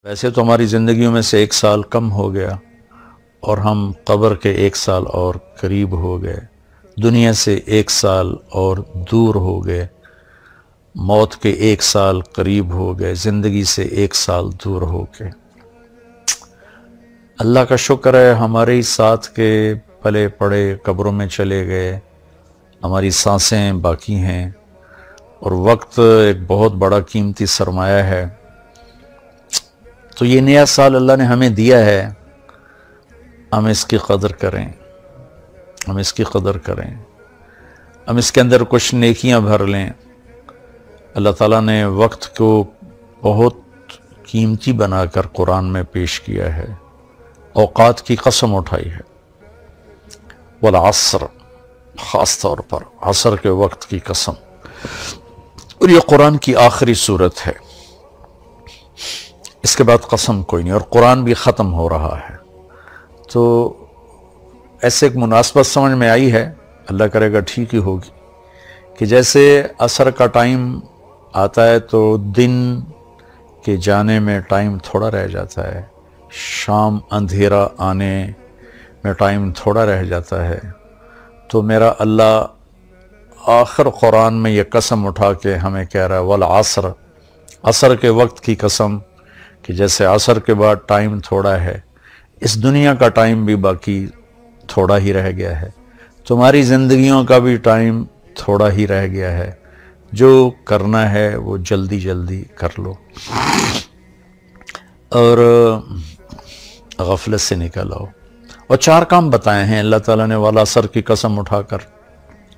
ویسے تو ہماری زندگیوں میں سے 1 سال کم ہو گیا اور ہم قبر کے 1 سال اور قریب ہو گئے، دنیا سے 1 سال اور دور ہو گئے، موت کے 1 سال قریب ہو گئے، زندگی سے 1 سال دور ہو گئے۔ اللہ کا شکر ہے ہمارے ہی ساتھ کے پلے پڑے قبروں میں چلے گئے، ہماری سانسیں باقی ہیں، اور وقت ایک بہت بڑا قیمتی سرمایہ ہے۔ تو یہ نیا سال اللہ نے ہمیں دیا ہے، ہم اس کی قدر کریں، ہم اس کی قدر کریں، ہم اس کے اندر کچھ نیکیاں بھر لیں۔ اللہ تعالیٰ نے وقت کو بہت قیمتی بنا کر قرآن میں پیش کیا ہے، اوقات کی قسم اٹھائی ہے، والعصر، خاص طور پر عصر کے وقت کی قسم، اور یہ قرآن کی آخری صورت ہے، اس کے بعد قسم کوئی نہیں، اور قرآن بھی ختم ہو رہا ہے۔ تو ایسے ایک مناسبت سمجھ میں آئی ہے، اللہ کرے گا ٹھیک ہی ہوگی، کہ جیسے عصر کا ٹائم آتا ہے تو دن کے جانے میں ٹائم تھوڑا رہ جاتا ہے، شام اندھیرا آنے میں ٹائم تھوڑا رہ جاتا ہے، تو میرا اللہ آخر قرآن میں یہ قسم اٹھا کے ہمیں کہہ رہا ہے، والعصر، عصر کے وقت کی قسم، کہ جیسے عصر کے بعد ٹائم تھوڑا ہے، اس دنیا کا ٹائم بھی باقی تھوڑا ہی رہ گیا ہے، تمہاری زندگیوں کا بھی ٹائم تھوڑا ہی رہ گیا ہے، جو کرنا ہے وہ جلدی جلدی کر لو اور غفلت سے نکل آؤ۔ اور 4 کام بتائے ہیں اللہ تعالیٰ نے والعصر کی قسم اٹھا کر۔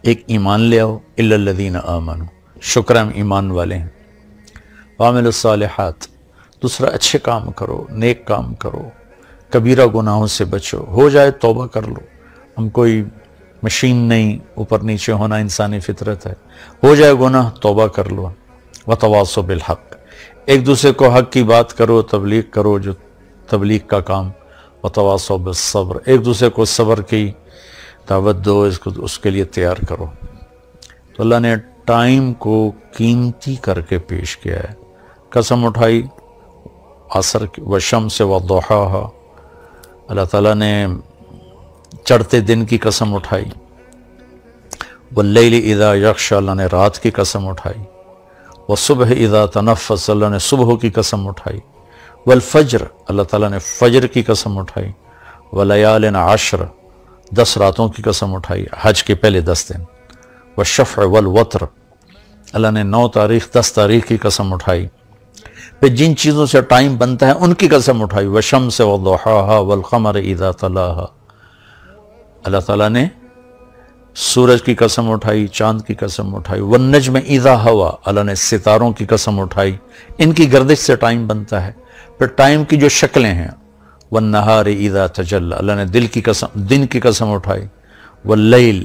ایک، ایمان لے آؤ، الا الذین آمنوا، شکر ہم ایمان والے ہیں، وعملوا الصالحات، دوسرا اچھے کام کرو، نیک کام کرو، کبیرہ گناہوں سے بچو، ہو جائے توبہ کر لو، ہم کوئی مشین نہیں، اوپر نیچے ہونا انسانی فطرت ہے، ہو جائے گناہ توبہ کر لو، وتواصوا بالحق، ایک دوسرے کو حق کی بات کرو، تبلیغ کرو، جو تبلیغ کا کام، وتواصوا بالصبر، ایک دوسرے کو صبر کی دعوت دو، اس کے لیے تیار کرو۔ تو اللہ نے ٹائم کو قیمتی کر کے پیش کیا ہے، قسم اٹھائی عصر کی، والشمس وضحاہا، اللہ تعالیٰ نے چڑھتے دن کی قسم اٹھائی، واللیل اذا یغشی، اللہ نے رات کی قسم اٹھائی، والصبح اذا تنفس، اللہ نے صبح کی قسم اٹھائی، والفجر، اللہ تعالیٰ نے فجر کی قسم اٹھائی، ولیال عشر، 10 راتوں کی قسم اٹھائی، حج کے پہلے 10 دن، والشفع والوتر، اللہ نے 9 تاریخ 10 تاریخ کی قسم اٹھائی، پھر جن چیزوں سے ٹائم بنتا ہے ان کی قسم اٹھائی، والشمس وضحاہا والقمر اذا تلاہا، اللہ تعالیٰ نے سورج کی قسم اٹھائی، چاند کی قسم اٹھائی، والنجم اذا ہوا، اللہ نے ستاروں کی قسم اٹھائی، ان کی گردش سے ٹائم بنتا ہے۔ پھر ٹائم کی جو شکلیں ہیں، والنہار اذا تجلی، اللہ نے دن کی قسم اٹھائی، واللیل،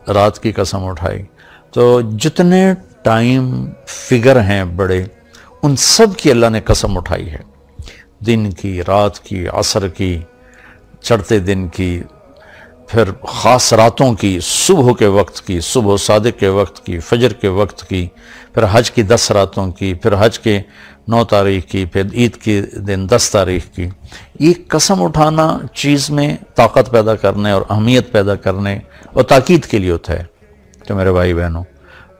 رات کی قسم اٹھائی۔ تو جتنے ٹائم فگر ہیں بڑے، ان سب کی اللہ نے قسم اٹھائی ہے، دن کی، رات کی، عصر کی، چڑھتے دن کی، پھر خاص راتوں کی، صبح کے وقت کی، صبح صادق کے وقت کی، فجر کے وقت کی، پھر حج کی 10 راتوں کی، پھر حج کے 9 تاریخ کی، پھر عید کے دن 10 تاریخ کی۔ یہ قسم اٹھانا چیز میں طاقت پیدا کرنے اور اہمیت پیدا کرنے اور تاکید کے لیے ہوتا ہے۔ تو میرے بھائی بہنوں،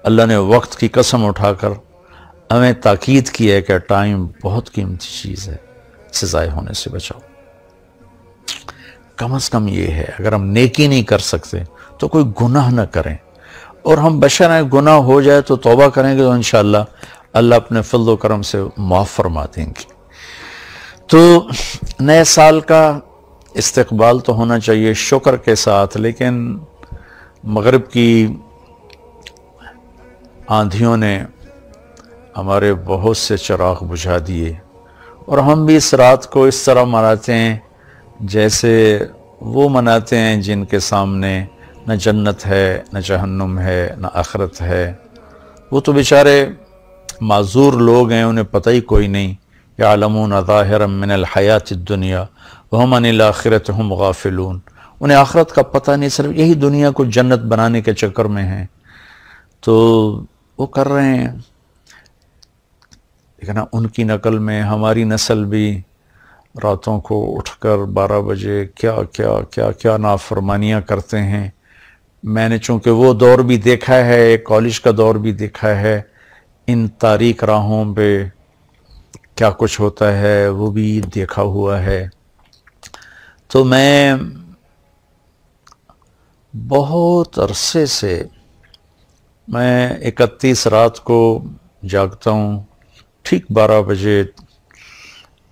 اللہ نے وقت کی قسم اٹھا کر ہمیں تاکید کی ہے کہ ٹائم بہت قیمتی چیز ہے، اسے ضائع ہونے سے بچاؤ۔ کم از کم یہ ہے، اگر ہم نیکی نہیں کر سکتے تو کوئی گناہ نہ کریں، اور ہم بشر ہیں، گناہ ہو جائے تو توبہ کریں گے تو انشاءاللہ اللہ اپنے فضل و کرم سے معاف فرما دیں گے۔ تو نئے سال کا استقبال تو ہونا چاہیے شکر کے ساتھ، لیکن مغرب کی آندھیوں نے ہمارے بہت سے چراغ بجھا دیے، اور ہم بھی اس رات کو اس طرح مناتے ہیں جیسے وہ مناتے ہیں جن کے سامنے نہ جنت ہے، نہ جہنم ہے، نہ آخرت ہے۔ وہ تو بیچارے معذور لوگ ہیں، انہیں پتہ ہی کوئی نہیں، یعلمون ظاہرا من الحیات الدنیا وہم عن الآخرۃ ہم غافلون، انہیں آخرت کا پتہ نہیں، صرف یہی دنیا کو جنت بنانے کے چکر میں ہیں، تو وہ کر رہے ہیں۔ لیکن ان کی نقل میں ہماری نسل بھی راتوں کو اٹھ کر 12 بجے کیا کیا کیا کیا نافرمانیاں کرتے ہیں۔ میں نے چونکہ وہ دور بھی دیکھا ہے، کالج کا دور بھی دیکھا ہے، ان تاریک راہوں پہ کیا کچھ ہوتا ہے وہ بھی دیکھا ہوا ہے۔ تو میں بہت عرصے سے میں 31 رات کو جاگتا ہوں، ٹھیک 12 بجے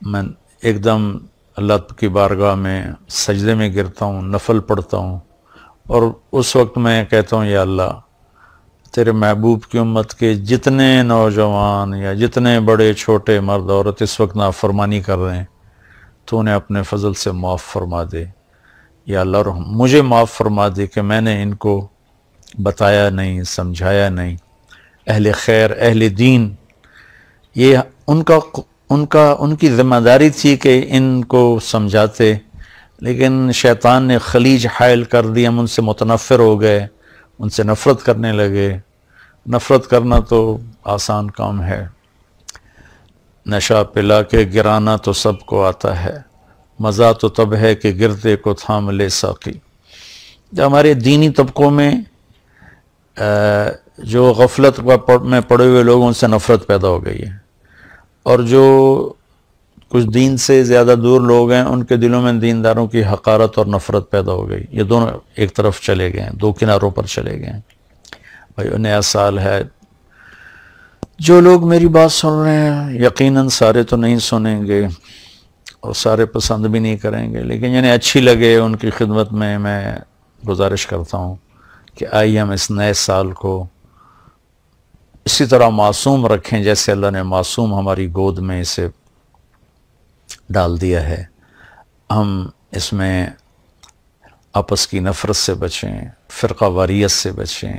میں ایک دم اللہ کی بارگاہ میں سجدے میں گرتا ہوں، نفل پڑھتا ہوں، اور اس وقت میں کہتا ہوں یا اللہ تیرے محبوب کی امت کے جتنے نوجوان یا جتنے بڑے چھوٹے مرد عورت اس وقت نافرمانی کر رہے ہیں تو انہیں اپنے فضل سے معاف فرما دے یا اللہ، مجھے معاف فرما دے کہ میں نے ان کو بتایا نہیں، سمجھایا نہیں۔ اہل خیر، اہل دین، یہ ان کی ذمہ داری تھی کہ ان کو سمجھاتے، لیکن شیطان نے خلیج حائل کر دی، ہم ان سے متنفر ہو گئے، ان سے نفرت کرنے لگے۔ نفرت کرنا تو آسان کام ہے، نشہ پلا کے گرانا تو سب کو آتا ہے، مزہ تو تب ہے کہ گرتے کو تھام لے ساقی۔ جو ہمارے دینی طبقوں میں جو غفلت میں پڑے ہوئے لوگوں سے نفرت پیدا ہو گئی ہے، اور جو کچھ دین سے زیادہ دور لوگ ہیں ان کے دلوں میں دینداروں کی حقارت اور نفرت پیدا ہو گئی۔ یہ دونوں ایک طرف چلے گئے ہیں، دو کناروں پر چلے گئے ہیں۔ بھائی نیا سال ہے، جو لوگ میری بات سن رہے ہیں یقیناً سارے تو نہیں سنیں گے اور سارے پسند بھی نہیں کریں گے، لیکن جنہیں اچھی لگے ان کی خدمت میں گزارش کرتا ہوں کہ آئیے ہم اس نئے سال کو اسی طرح معصوم رکھیں جیسے اللہ نے معصوم ہماری گود میں اسے ڈال دیا ہے۔ ہم اس میں آپس کی نفرت سے بچیں، فرقہ واریت سے بچیں،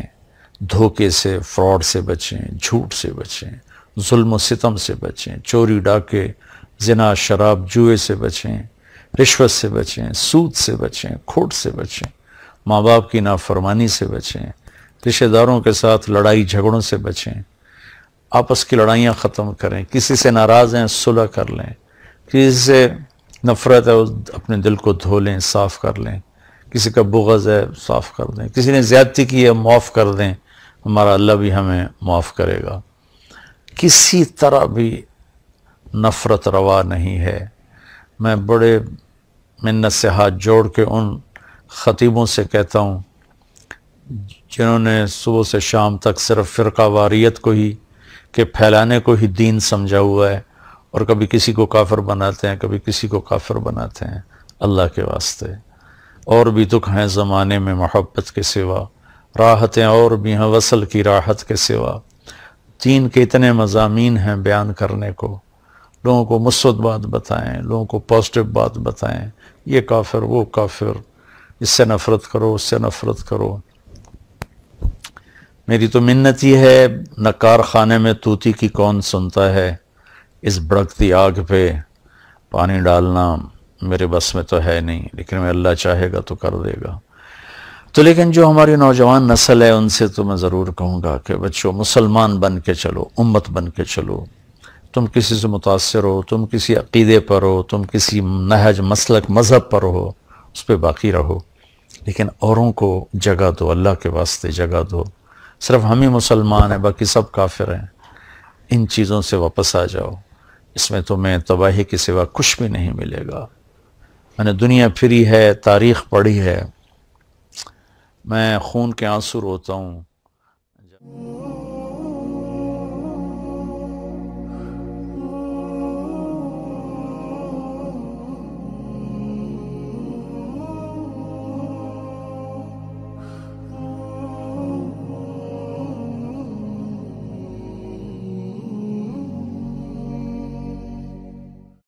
دھوکے سے، فراڈ سے بچیں، جھوٹ سے بچیں، ظلم و ستم سے بچیں، چوری ڈاکے، زنا شراب جوئے سے بچیں، رشوت سے بچیں، سود سے بچیں، کھوٹ سے بچیں، ماں باپ کی نافرمانی سے بچیں، رشتہ داروں کے ساتھ لڑائی جھگڑوں سے بچیں، آپس کی لڑائیاں ختم کریں، کسی سے ناراض ہیں صلح کر لیں، کسی سے نفرت ہے اپنے دل کو دھو لیں، صاف کر لیں، کسی کا بغض ہے صاف کر دیں، کسی نے زیادتی کی ہے معاف کر دیں، ہمارا اللہ بھی ہمیں معاف کرے گا۔ کسی طرح بھی نفرت روا نہیں ہے۔ میں بڑے منت سے ہاتھ جوڑ کے ان خطیبوں سے کہتا ہوں جنہوں نے صبح سے شام تک صرف فرقہ واریت کو ہی کہ پھیلانے کو ہی دین سمجھا ہوا ہے، اور کبھی کسی کو کافر بناتے ہیں، کبھی کسی کو کافر بناتے ہیں۔ اللہ کے واسطے اور بھی دکھ ہیں زمانے میں محبت کے سوا، راحتیں اور بھی ہیں وصل کی راحت کے سوا۔ دین کے اتنے مضامین ہیں بیان کرنے کو، لوگوں کو مثبت بات بتائیں، لوگوں کو پازیٹیو بات بتائیں، یہ کافر وہ کافر، اس سے نفرت کرو، اس سے نفرت کرو۔ میری تو منت ہی ہے، نکار خانے میں طوطی کی کون سنتا ہے، اس بھڑکتی آگ پہ پانی ڈالنا میرے بس میں تو ہے نہیں، لیکن میں اللہ چاہے گا تو کر دے گا۔ تو لیکن جو ہماری نوجوان نسل ہے ان سے تو میں ضرور کہوں گا کہ بچوں مسلمان بن کے چلو، امت بن کے چلو۔ تم کسی سے متاثر ہو، تم کسی عقیدے پر ہو، تم کسی نہج مسلک مذہب پر ہو، اس پہ باقی رہو، لیکن اوروں کو جگہ دو، اللہ کے واسطے جگہ دو۔ صرف ہم ہی مسلمان ہیں، باقی سب کافر ہیں۔ ان چیزوں سے واپس آ جاؤ، اس میں تمہیں تباہی کے سوا کچھ بھی نہیں ملے گا۔ میں نے دنیا پھری ہے، تاریخ پڑھی ہے، میں خون کے آنسو روتا ہوں۔